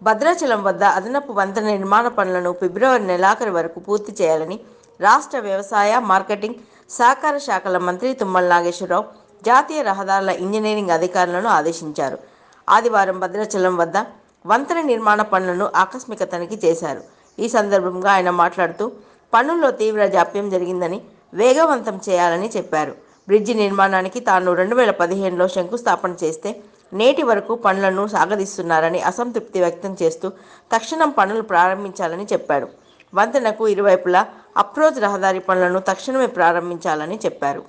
భద్రాచలం వద్ద అదనపు వంతెన నిర్మాణ పనులను ఫిబ్రవరి నెలాఖరు వరకు పూర్తి చేయాలని రాష్ట్ర వ్యవసాయ, మార్కెటింగ్, సహకార శాఖల మంత్రి తుమ్మల నాగేశ్వరరావు జాతీయ రహదారుల ఇంజనీరింగ్ అధికారులను ఆదేశించారు. ఆదివారం భద్రాచలం వద్ద వంతెన నిర్మాణ పనులను ఆకస్మిక తనిఖీ చేశారు. ఈ సందర్భంగా ఆయన మాట్లాడుతూ పనుల్లో తీవ్ర జాప్యం జరిగిందని, వేగవంతం చేయాలని చెప్పారు. బ్రిడ్జి నిర్మాణానికి తాను 2015లో శంకుస్థాపన చేస్తే నేటి వరకు పనులను సాగదీస్తున్నారని అసంతృప్తి వ్యక్తం చేస్తూ తక్షణం పనులు ప్రారంభించాలని చెప్పాడు. వంతెనకు ఇరువైపులా అప్రోచ్ రహదారి పనులను తక్షణమే ప్రారంభించాలని చెప్పారు.